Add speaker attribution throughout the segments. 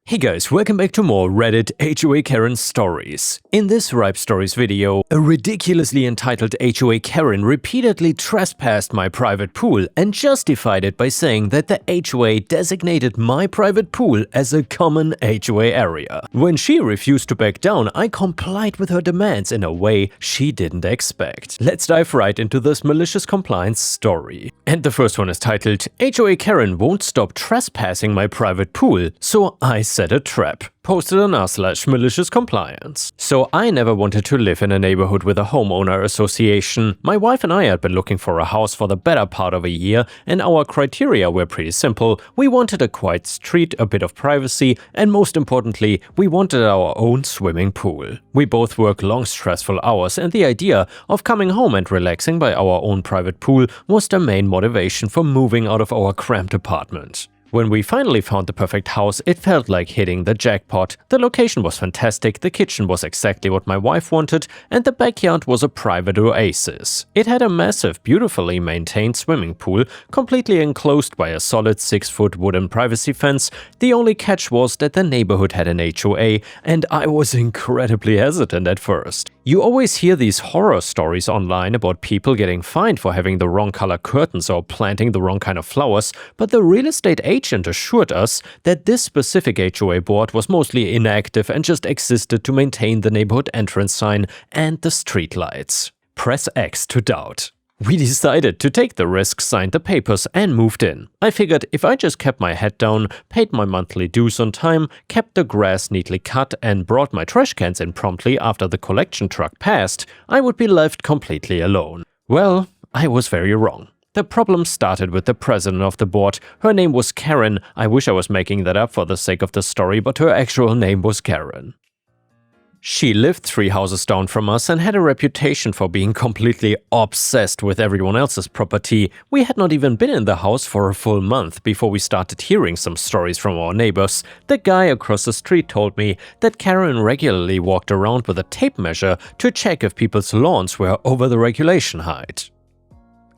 Speaker 1: Hey guys, welcome back to more Reddit HOA Karen stories. In this Ripestories video, a ridiculously entitled HOA Karen repeatedly trespassed my private pool and justified it by saying that the HOA designated my private pool as a common HOA area. When she refused to back down, I complied with her demands in a way she didn't expect. Let's dive right into this malicious compliance story. And the first one is titled, HOA Karen won't stop trespassing my private pool, so I set a trap. Posted on r/MaliciousCompliance. So I never wanted to live in a neighborhood with a homeowner association. My wife and I had been looking for a house for the better part of a year, and our criteria were pretty simple. We wanted a quiet street, a bit of privacy, and most importantly, we wanted our own swimming pool. We both work long, stressful hours, and the idea of coming home and relaxing by our own private pool was the main motivation for moving out of our cramped apartment. When we finally found the perfect house, it felt like hitting the jackpot. The location was fantastic, the kitchen was exactly what my wife wanted, and the backyard was a private oasis. It had a massive, beautifully maintained swimming pool, completely enclosed by a solid 6-foot wooden privacy fence. The only catch was that the neighborhood had an HOA, and I was incredibly hesitant at first. You always hear these horror stories online about people getting fined for having the wrong color curtains or planting the wrong kind of flowers, but the real estate agent assured us that this specific HOA board was mostly inactive and just existed to maintain the neighborhood entrance sign and the street lights. Press X to doubt. We decided to take the risk, signed the papers, and moved in. I figured if I just kept my head down, paid my monthly dues on time, kept the grass neatly cut, and brought my trash cans in promptly after the collection truck passed, I would be left completely alone. Well, I was very wrong. The problem started with the president of the board. Her name was Karen. I wish I was making that up for the sake of the story, but her actual name was Karen. She lived 3 houses down from us and had a reputation for being completely obsessed with everyone else's property. We had not even been in the house for a full month before we started hearing some stories from our neighbors. The guy across the street told me that Karen regularly walked around with a tape measure to check if people's lawns were over the regulation height.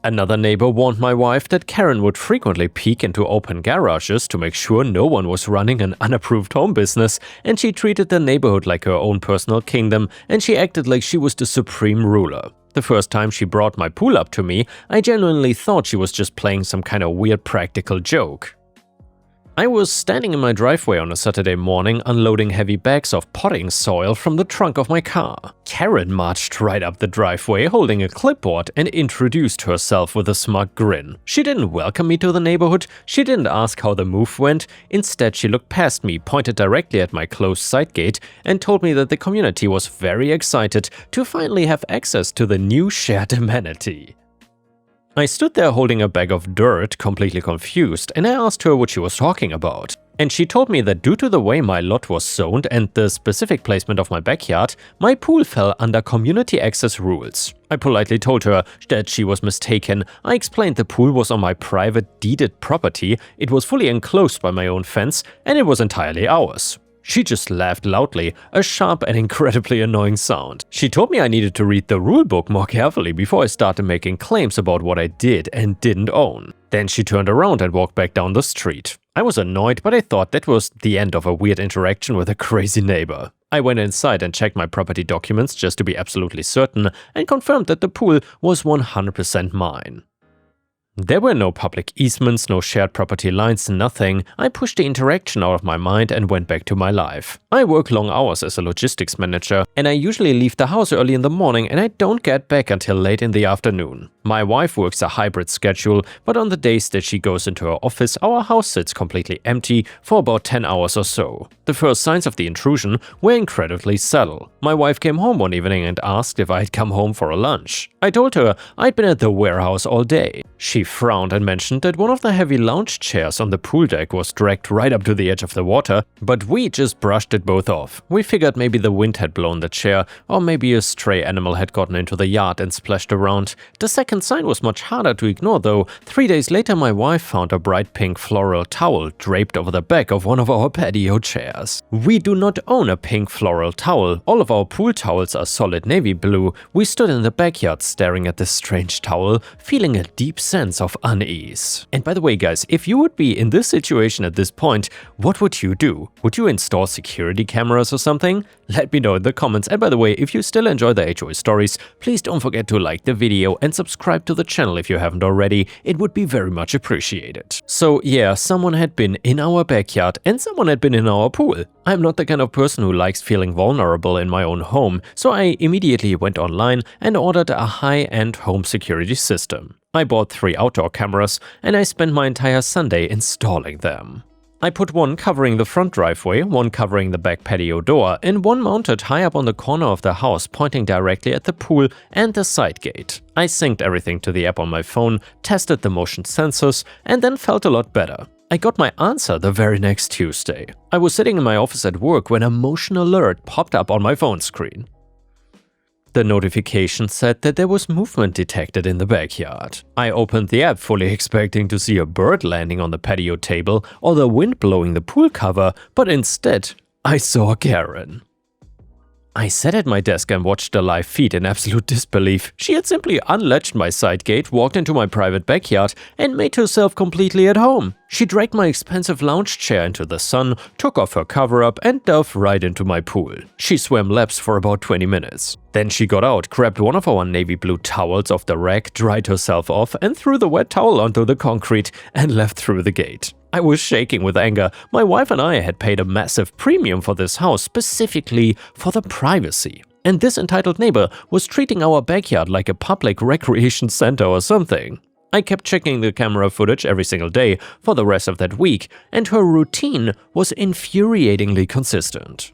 Speaker 1: Another neighbor warned my wife that Karen would frequently peek into open garages to make sure no one was running an unapproved home business, and she treated the neighborhood like her own personal kingdom, and she acted like she was the supreme ruler. The first time she brought my pool up to me, I genuinely thought she was just playing some kind of weird practical joke. I was standing in my driveway on a Saturday morning unloading heavy bags of potting soil from the trunk of my car. Karen marched right up the driveway holding a clipboard and introduced herself with a smug grin. She didn't welcome me to the neighborhood, she didn't ask how the move went, instead she looked past me, pointed directly at my closed side gate, and told me that the community was very excited to finally have access to the new shared amenity. I stood there holding a bag of dirt, completely confused, and I asked her what she was talking about. And she told me that due to the way my lot was zoned and the specific placement of my backyard, my pool fell under community access rules. I politely told her that she was mistaken. I explained the pool was on my private deeded property, it was fully enclosed by my own fence, and it was entirely ours. She just laughed loudly, a sharp and incredibly annoying sound. She told me I needed to read the rulebook more carefully before I started making claims about what I did and didn't own. Then she turned around and walked back down the street. I was annoyed, but I thought that was the end of a weird interaction with a crazy neighbor. I went inside and checked my property documents just to be absolutely certain and confirmed that the pool was 100% mine. There were no public easements, no shared property lines, nothing. I pushed the interaction out of my mind and went back to my life. I work long hours as a logistics manager, and I usually leave the house early in the morning and I don't get back until late in the afternoon. My wife works a hybrid schedule, but on the days that she goes into her office, our house sits completely empty for about 10 hours or so. The first signs of the intrusion were incredibly subtle. My wife came home one evening and asked if I had come home for a lunch. I told her I'd been at the warehouse all day. She frowned and mentioned that one of the heavy lounge chairs on the pool deck was dragged right up to the edge of the water, but we just brushed it both off. We figured maybe the wind had blown the chair, or maybe a stray animal had gotten into the yard and splashed around. The second blatant sign was much harder to ignore though. 3 days later my wife found a bright pink floral towel draped over the back of one of our patio chairs. We do not own a pink floral towel, all of our pool towels are solid navy blue. We stood in the backyard staring at this strange towel, feeling a deep sense of unease. And by the way guys, if you would be in this situation at this point, what would you do? Would you install security cameras or something? Let me know in the comments. And by the way, if you still enjoy the HOA stories, please don't forget to like the video and subscribe to the channel if you haven't already. It would be very much appreciated. So yeah, someone had been in our backyard and someone had been in our pool. I'm not the kind of person who likes feeling vulnerable in my own home, so I immediately went online and ordered a high-end home security system. I bought 3 outdoor cameras and I spent my entire Sunday installing them. I put one covering the front driveway, one covering the back patio door, and one mounted high up on the corner of the house pointing directly at the pool and the side gate. I synced everything to the app on my phone, tested the motion sensors, and then felt a lot better. I got my answer the very next Tuesday. I was sitting in my office at work when a motion alert popped up on my phone screen. The notification said that there was movement detected in the backyard. I opened the app fully expecting to see a bird landing on the patio table or the wind blowing the pool cover, but instead, I saw Karen. I sat at my desk and watched the live feed in absolute disbelief. She had simply unlatched my side gate, walked into my private backyard, and made herself completely at home. She dragged my expensive lounge chair into the sun, took off her cover-up, and dove right into my pool. She swam laps for about 20 minutes. Then she got out, grabbed one of our navy blue towels off the rack, dried herself off, and threw the wet towel onto the concrete and left through the gate. I was shaking with anger. My wife and I had paid a massive premium for this house specifically for the privacy. And this entitled neighbor was treating our backyard like a public recreation center or something. I kept checking the camera footage every single day for the rest of that week, and her routine was infuriatingly consistent.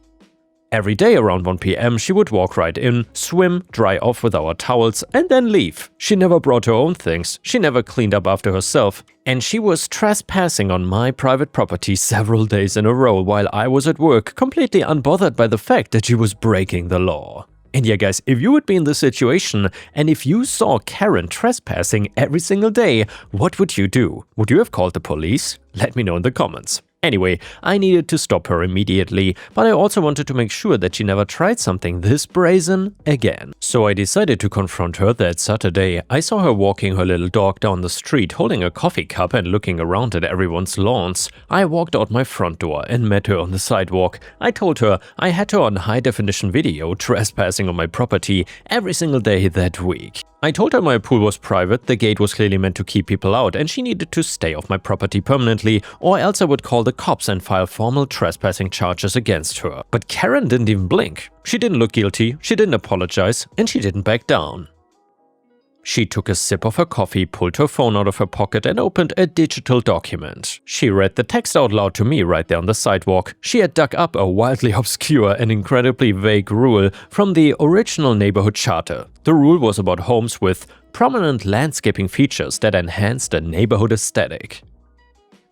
Speaker 1: Every day around 1 PM, she would walk right in, swim, dry off with our towels, and then leave. She never brought her own things, she never cleaned up after herself, and she was trespassing on my private property several days in a row while I was at work, completely unbothered by the fact that she was breaking the law. And yeah guys, if you would be in this situation and if you saw Karen trespassing every single day, what would you do? Would you have called the police? Let me know in the comments. Anyway, I needed to stop her immediately, but I also wanted to make sure that she never tried something this brazen again. So I decided to confront her that Saturday. I saw her walking her little dog down the street, holding a coffee cup and looking around at everyone's lawns. I walked out my front door and met her on the sidewalk. I told her I had her on high-definition video trespassing on my property every single day that week. I told her my pool was private, the gate was clearly meant to keep people out, and she needed to stay off my property permanently, or else I would call the cops and file formal trespassing charges against her. But Karen didn't even blink. She didn't look guilty, she didn't apologize, and she didn't back down. She took a sip of her coffee, pulled her phone out of her pocket, and opened a digital document. She read the text out loud to me right there on the sidewalk. She had dug up a wildly obscure and incredibly vague rule from the original neighborhood charter. The rule was about homes with prominent landscaping features that enhanced the neighborhood aesthetic.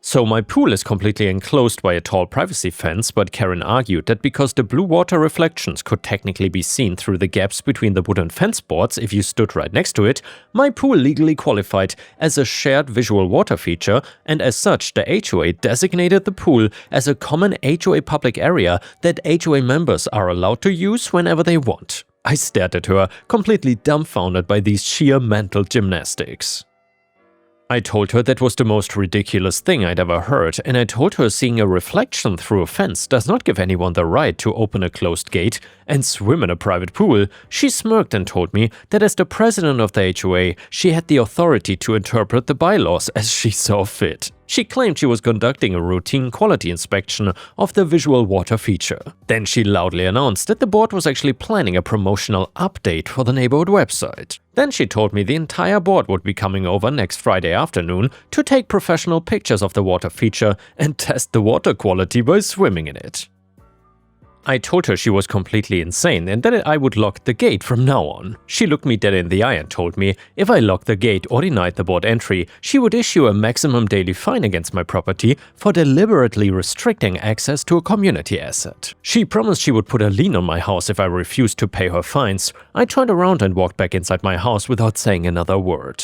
Speaker 1: So my pool is completely enclosed by a tall privacy fence, but Karen argued that because the blue water reflections could technically be seen through the gaps between the wooden fence boards if you stood right next to it, my pool legally qualified as a shared visual water feature, and as such the HOA designated the pool as a common HOA public area that HOA members are allowed to use whenever they want. I stared at her, completely dumbfounded by these sheer mental gymnastics. I told her that was the most ridiculous thing I'd ever heard, and I told her seeing a reflection through a fence does not give anyone the right to open a closed gate and swim in a private pool. She smirked and told me that as the president of the HOA, she had the authority to interpret the bylaws as she saw fit. She claimed she was conducting a routine quality inspection of the visual water feature. Then she loudly announced that the board was actually planning a promotional update for the neighborhood website. Then she told me the entire board would be coming over next Friday afternoon to take professional pictures of the water feature and test the water quality by swimming in it. I told her she was completely insane and that I would lock the gate from now on. She looked me dead in the eye and told me if I locked the gate or denied the board entry, she would issue a maximum daily fine against my property for deliberately restricting access to a community asset. She promised she would put a lien on my house if I refused to pay her fines. I turned around and walked back inside my house without saying another word.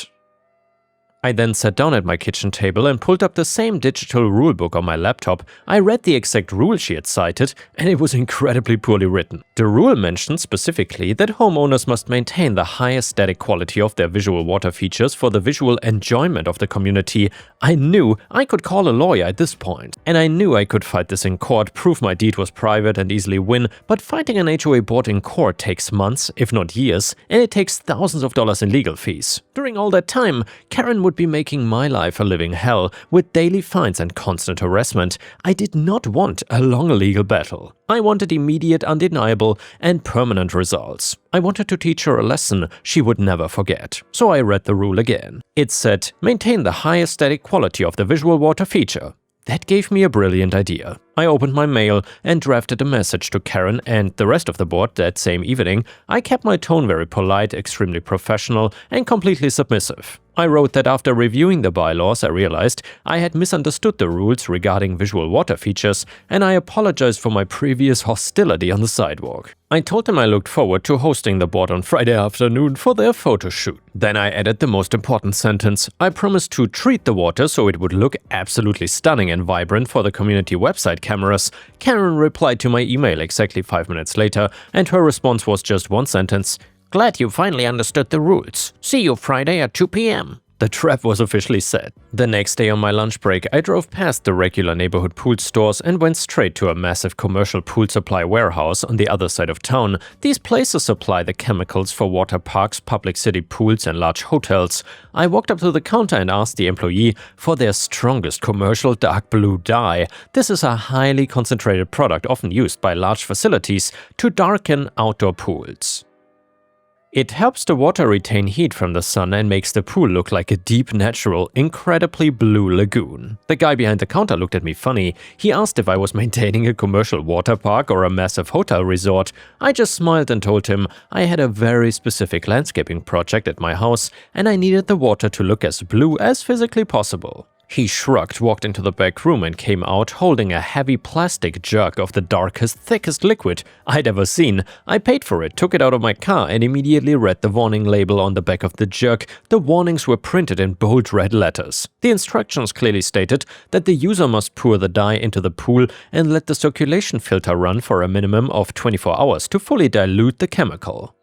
Speaker 1: I then sat down at my kitchen table and pulled up the same digital rulebook on my laptop. I read the exact rule she had cited, and it was incredibly poorly written. The rule mentioned specifically that homeowners must maintain the highest static quality of their visual water features for the visual enjoyment of the community. I knew I could call a lawyer at this point, and I knew I could fight this in court, prove my deed was private and easily win, but fighting an HOA board in court takes months, if not years, and it takes thousands of dollars in legal fees. During all that time, Karen would be making my life a living hell with daily fines and constant harassment. I did not want a long legal battle. I wanted immediate, undeniable, and permanent results. I wanted to teach her a lesson she would never forget. So I read the rule again. It said, maintain the highest static quality of the visual water feature. That gave me a brilliant idea. I opened my mail and drafted a message to Karen and the rest of the board that same evening. I kept my tone very polite, extremely professional, and completely submissive. I wrote that after reviewing the bylaws, I realized I had misunderstood the rules regarding visual water features, and I apologized for my previous hostility on the sidewalk. I told them I looked forward to hosting the board on Friday afternoon for their photo shoot. Then I added the most important sentence. I promised to treat the water so it would look absolutely stunning and vibrant for the community website cameras. Karen replied to my email exactly 5 minutes later, and her response was just one sentence. Glad you finally understood the rules. See you Friday at 2 p.m. The trap was officially set. The next day on my lunch break, I drove past the regular neighborhood pool stores and went straight to a massive commercial pool supply warehouse on the other side of town. These places supply the chemicals for water parks, public city pools, and large hotels. I walked up to the counter and asked the employee for their strongest commercial dark blue dye. This is a highly concentrated product often used by large facilities to darken outdoor pools. It helps the water retain heat from the sun and makes the pool look like a deep, natural, incredibly blue lagoon. The guy behind the counter looked at me funny. He asked if I was maintaining a commercial water park or a massive hotel resort. I just smiled and told him I had a very specific landscaping project at my house and I needed the water to look as blue as physically possible. He shrugged, walked into the back room and came out holding a heavy plastic jug of the darkest, thickest liquid I'd ever seen. I paid for it, took it out of my car and immediately read the warning label on the back of the jug. The warnings were printed in bold red letters. The instructions clearly stated that the user must pour the dye into the pool and let the circulation filter run for a minimum of 24 hours to fully dilute the chemical.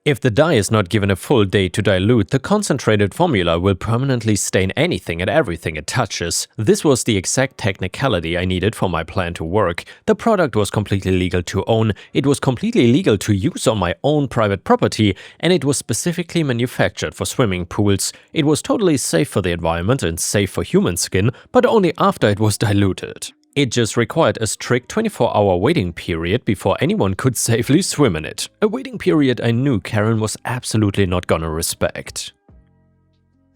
Speaker 1: If the dye is not given a full day to dilute, the concentrated formula will permanently stain anything and everything it touches. This was the exact technicality I needed for my plan to work. The product was completely legal to own, it was completely legal to use on my own private property, and it was specifically manufactured for swimming pools. It was totally safe for the environment and safe for human skin, but only after it was diluted. It just required a strict 24-hour waiting period before anyone could safely swim in it. A waiting period I knew Karen was absolutely not gonna respect.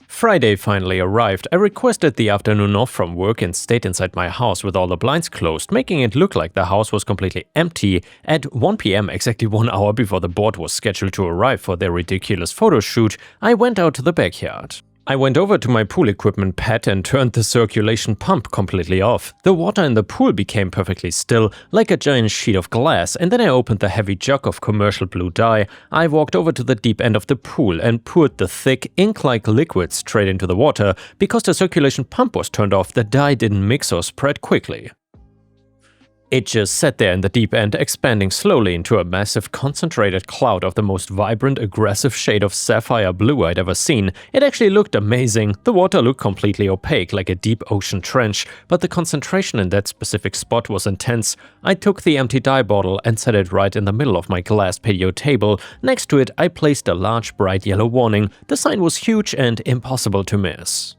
Speaker 1: Friday finally arrived. I requested the afternoon off from work and stayed inside my house with all the blinds closed, making it look like the house was completely empty. At 1 p.m., exactly 1 hour before the board was scheduled to arrive for their ridiculous photo shoot, I went out to the backyard. I went over to my pool equipment pad and turned the circulation pump completely off. The water in the pool became perfectly still, like a giant sheet of glass, and then I opened the heavy jug of commercial blue dye. I walked over to the deep end of the pool and poured the thick, ink-like liquid straight into the water. Because the circulation pump was turned off, the dye didn't mix or spread quickly. It just sat there in the deep end, expanding slowly into a massive concentrated cloud of the most vibrant, aggressive shade of sapphire blue I'd ever seen. It actually looked amazing. The water looked completely opaque, like a deep ocean trench, but the concentration in that specific spot was intense. I took the empty dye bottle and set it right in the middle of my glass patio table. Next to it, I placed a large bright yellow warning. The sign was huge and impossible to miss.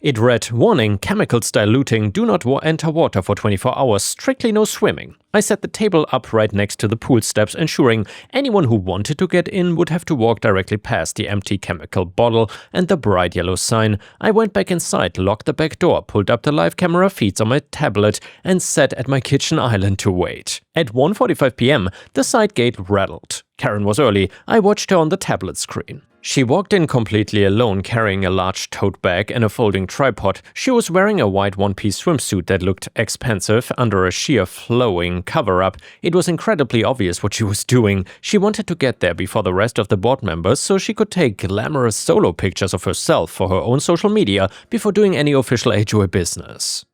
Speaker 1: It read, "Warning, chemicals diluting, do not enter water for 24 hours, strictly no swimming." I set the table up right next to the pool steps, ensuring anyone who wanted to get in would have to walk directly past the empty chemical bottle and the bright yellow sign. I went back inside, locked the back door, pulled up the live camera feeds on my tablet, and sat at my kitchen island to wait. At 1:45 p.m., the side gate rattled. Karen was early. I watched her on the tablet screen. She walked in completely alone, carrying a large tote bag and a folding tripod. She was wearing a white one-piece swimsuit that looked expensive under a sheer flowing cover-up. It was incredibly obvious what she was doing. She wanted to get there before the rest of the board members so she could take glamorous solo pictures of herself for her own social media before doing any official HOA business.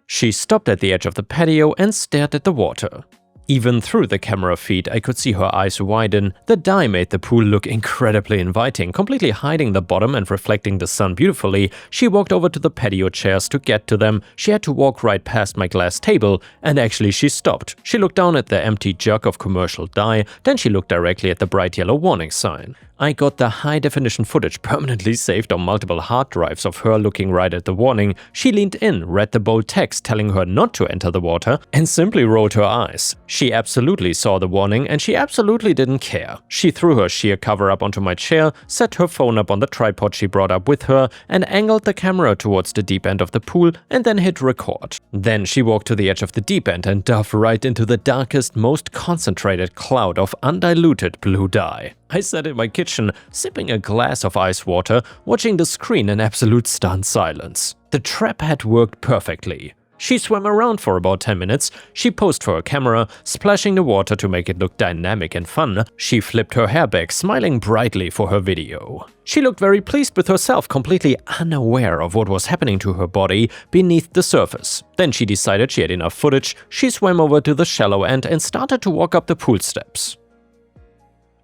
Speaker 1: She stopped at the edge of the patio and stared at the water. Even through the camera feed, I could see her eyes widen. The dye made the pool look incredibly inviting, completely hiding the bottom and reflecting the sun beautifully. She walked over to the patio chairs to get to them. She had to walk right past my glass table, and actually she stopped. She looked down at the empty jug of commercial dye, then she looked directly at the bright yellow warning sign. I got the high-definition footage permanently saved on multiple hard drives of her looking right at the warning. She leaned in, read the bold text telling her not to enter the water, and simply rolled her eyes. She absolutely saw the warning, and she absolutely didn't care. She threw her sheer cover-up onto my chair, set her phone up on the tripod she brought up with her, and angled the camera towards the deep end of the pool, and then hit record. Then she walked to the edge of the deep end and dove right into the darkest, most concentrated cloud of undiluted blue dye. I sat in my kitchen, sipping a glass of ice water, watching the screen in absolute stunned silence. The trap had worked perfectly. She swam around for about 10 minutes, she posed for her camera, splashing the water to make it look dynamic and fun. She flipped her hair back, smiling brightly for her video. She looked very pleased with herself, completely unaware of what was happening to her body beneath the surface. Then she decided she had enough footage, she swam over to the shallow end and started to walk up the pool steps.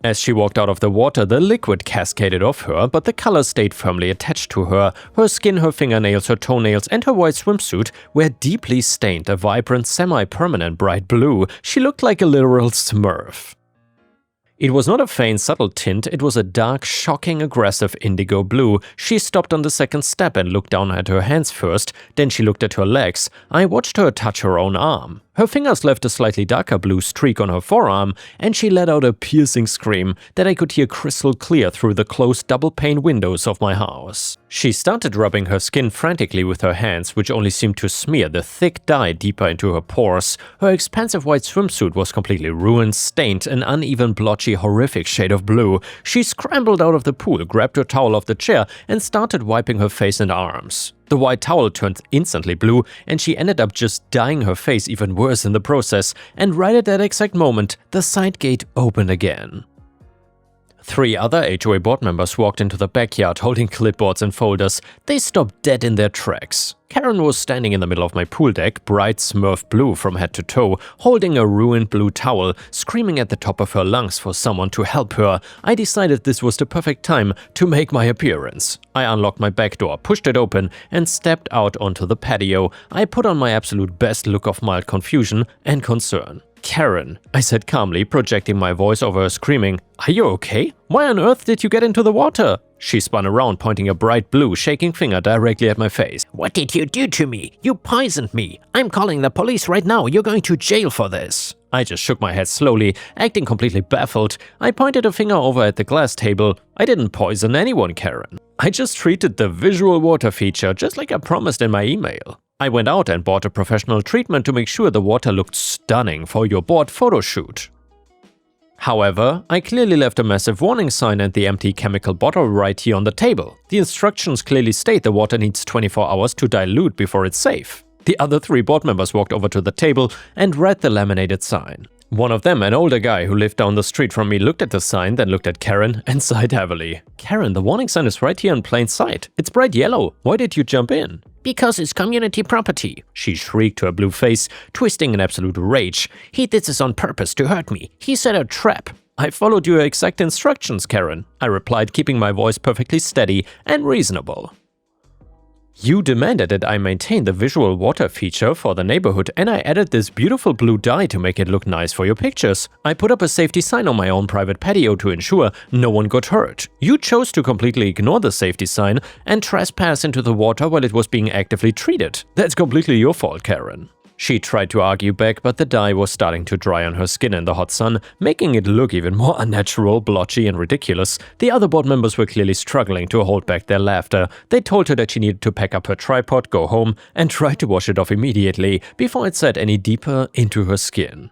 Speaker 1: As she walked out of the water, the liquid cascaded off her, but the color stayed firmly attached to her. Her skin, her fingernails, her toenails, and her white swimsuit were deeply stained a vibrant, semi-permanent bright blue. She looked like a literal Smurf. It was not a faint, subtle tint, it was a dark, shocking, aggressive indigo blue. She stopped on the second step and looked down at her hands first, then she looked at her legs. I watched her touch her own arm. Her fingers left a slightly darker blue streak on her forearm, and she let out a piercing scream that I could hear crystal clear through the closed double-pane windows of my house. She started rubbing her skin frantically with her hands, which only seemed to smear the thick dye deeper into her pores. Her expansive white swimsuit was completely ruined, stained, an uneven, blotchy, horrific shade of blue. She scrambled out of the pool, grabbed her towel off the chair, and started wiping her face and arms. The white towel turned instantly blue, and she ended up just dyeing her face even worse in the process, and right at that exact moment, the side gate opened again. 3 other HOA board members walked into the backyard holding clipboards and folders. They stopped dead in their tracks. Karen was standing in the middle of my pool deck, bright Smurf blue from head to toe, holding a ruined blue towel, screaming at the top of her lungs for someone to help her. I decided this was the perfect time to make my appearance. I unlocked my back door, pushed it open, and stepped out onto the patio. I put on my absolute best look of mild confusion and concern. "Karen," I said calmly, projecting my voice over her screaming. "Are you okay? Why on earth did you get into the water?" She spun around, pointing a bright blue, shaking finger directly at my face. "What did you do to me? You poisoned me. I'm calling the police right now. You're going to jail for this." I just shook my head slowly, acting completely baffled. I pointed a finger over at the glass table. "I didn't poison anyone, Karen. I just treated the visual water feature just like I promised in my email. I went out and bought a professional treatment to make sure the water looked stunning for your board photo shoot." However, I clearly left a massive warning sign and the empty chemical bottle right here on the table. The instructions clearly state the water needs 24 hours to dilute before it's safe. The other 3 board members walked over to the table and read the laminated sign. One of them, an older guy who lived down the street from me, looked at the sign, then looked at Karen and sighed heavily. "Karen, the warning sign is right here in plain sight. It's bright yellow. Why did you jump in?" "Because it's community property," she shrieked to her blue face, twisting in absolute rage. "He did this on purpose to hurt me. He set a trap." "I followed your exact instructions, Karen," I replied, keeping my voice perfectly steady and reasonable. "You demanded that I maintain the visual water feature for the neighborhood, and I added this beautiful blue dye to make it look nice for your pictures. I put up a safety sign on my own private patio to ensure no one got hurt. You chose to completely ignore the safety sign and trespass into the water while it was being actively treated. That's completely your fault, Karen." She tried to argue back, but the dye was starting to dry on her skin in the hot sun, making it look even more unnatural, blotchy, and ridiculous. The other board members were clearly struggling to hold back their laughter. They told her that she needed to pack up her tripod, go home, and try to wash it off immediately before it set any deeper into her skin.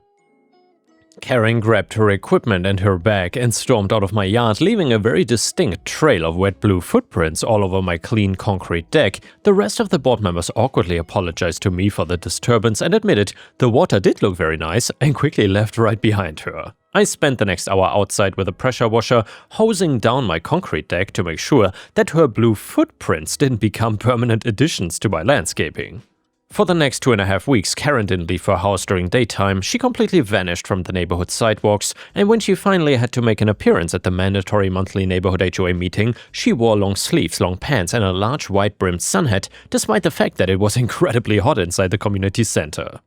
Speaker 1: Karen grabbed her equipment and her bag and stormed out of my yard, leaving a very distinct trail of wet blue footprints all over my clean concrete deck. The rest of the board members awkwardly apologized to me for the disturbance and admitted the water did look very nice and quickly left right behind her. I spent the next hour outside with a pressure washer, hosing down my concrete deck to make sure that her blue footprints didn't become permanent additions to my landscaping. For the next 2.5 weeks, Karen didn't leave her house during daytime. She completely vanished from the neighborhood sidewalks, and when she finally had to make an appearance at the mandatory monthly neighborhood HOA meeting, she wore long sleeves, long pants, and a large white-brimmed sun hat, despite the fact that it was incredibly hot inside the community center.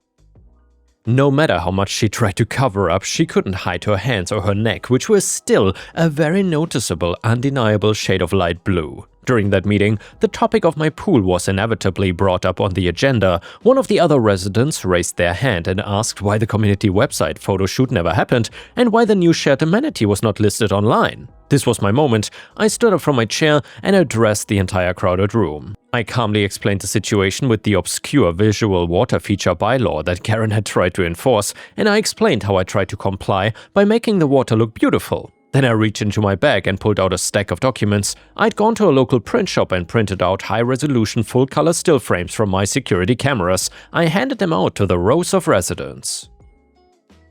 Speaker 1: No matter how much she tried to cover up, she couldn't hide her hands or her neck, which were still a very noticeable, undeniable shade of light blue. During that meeting, the topic of my pool was inevitably brought up on the agenda. One of the other residents raised their hand and asked why the community website photo shoot never happened and why the new shared amenity was not listed online. This was my moment. I stood up from my chair and addressed the entire crowded room. I calmly explained the situation with the obscure visual water feature bylaw that Karen had tried to enforce, and I explained how I tried to comply by making the water look beautiful. Then I reached into my bag and pulled out a stack of documents. I'd gone to a local print shop and printed out high-resolution full-color still frames from my security cameras. I handed them out to the rows of residents.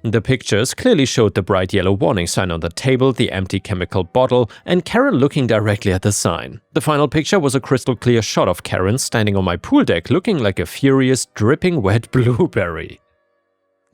Speaker 1: The pictures clearly showed the bright yellow warning sign on the table, the empty chemical bottle, and Karen looking directly at the sign. The final picture was a crystal clear shot of Karen standing on my pool deck looking like a furious, dripping wet blueberry.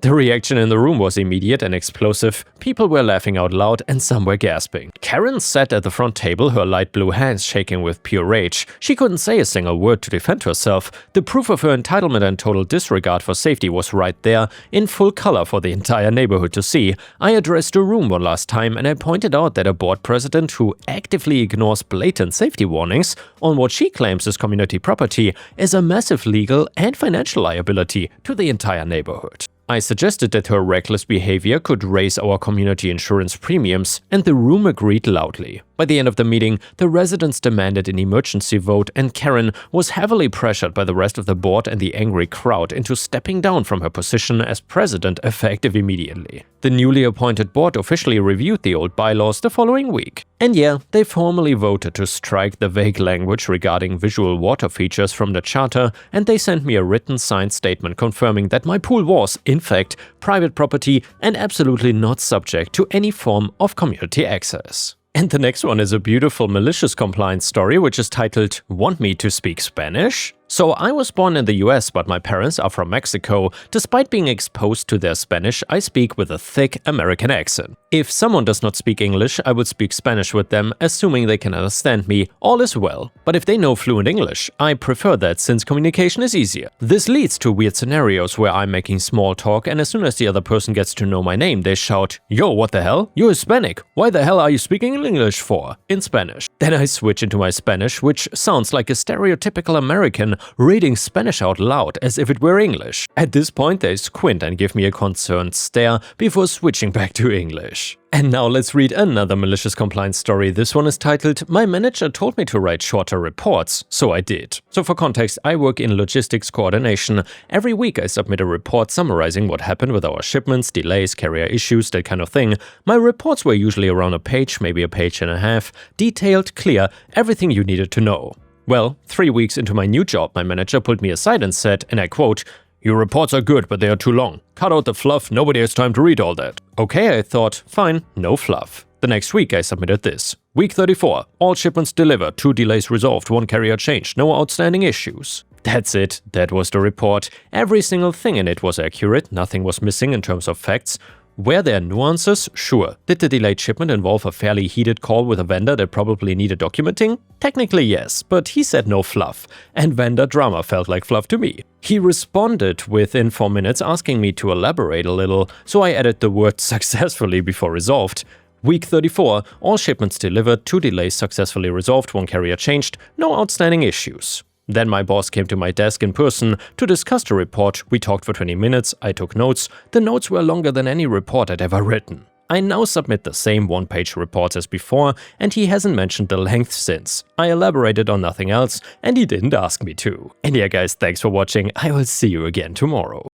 Speaker 1: The reaction in the room was immediate and explosive. People were laughing out loud and some were gasping. Karen sat at the front table, her light blue hands shaking with pure rage. She couldn't say a single word to defend herself. The proof of her entitlement and total disregard for safety was right there, in full color for the entire neighborhood to see. I addressed the room one last time and I pointed out that a board president who actively ignores blatant safety warnings on what she claims is community property is a massive legal and financial liability to the entire neighborhood. I suggested that her reckless behavior could raise our community insurance premiums, and the room agreed loudly. By the end of the meeting, the residents demanded an emergency vote, and Karen was heavily pressured by the rest of the board and the angry crowd into stepping down from her position as president effective immediately. The newly appointed board officially reviewed the old bylaws the following week. And yeah, they formally voted to strike the vague language regarding visual water features from the charter, and they sent me a written signed statement confirming that my pool was, in fact, private property and absolutely not subject to any form of community access. And the next one is a beautiful malicious compliance story which is titled "Want Me to Speak Spanish?" So I was born in the US, but my parents are from Mexico. Despite being exposed to their Spanish, I speak with a thick American accent. If someone does not speak English, I would speak Spanish with them, assuming they can understand me. All is well. But if they know fluent English, I prefer that since communication is easier. This leads to weird scenarios where I'm making small talk and as soon as the other person gets to know my name, they shout, "Yo, what the hell? You're Hispanic. Why the hell are you speaking English for?" in Spanish. Then I switch into my Spanish, which sounds like a stereotypical American reading Spanish out loud as if it were English. At this point, they squint and give me a concerned stare before switching back to English. And now let's read another malicious compliance story. This one is titled, "My manager told me to write shorter reports, so I did." So for context, I work in logistics coordination. Every week I submit a report summarizing what happened with our shipments, delays, carrier issues, that kind of thing. My reports were usually around a page, maybe a page and a half, detailed, clear, everything you needed to know. Well, 3 weeks into my new job, my manager pulled me aside and said, and I quote, "Your reports are good, but they are too long. Cut out the fluff, nobody has time to read all that." Okay, I thought, fine, no fluff. The next week I submitted this. Week 34, all shipments delivered, 2 delays resolved, 1 carrier changed, no outstanding issues. That's it, that was the report. Every single thing in it was accurate, nothing was missing in terms of facts. Were there nuances? Sure. Did the delayed shipment involve a fairly heated call with a vendor that probably needed documenting? Technically yes, but he said no fluff, and vendor drama felt like fluff to me. He responded within 4 minutes asking me to elaborate a little, so I added the word "successfully" before resolved. Week 34, all shipments delivered, 2 delays successfully resolved, 1 carrier changed, no outstanding issues. Then my boss came to my desk in person to discuss the report. We talked for 20 minutes, I took notes. The notes were longer than any report I'd ever written. I now submit the same one-page reports as before, and he hasn't mentioned the length since. I elaborated on nothing else, and he didn't ask me to. And yeah guys, thanks for watching, I will see you again tomorrow.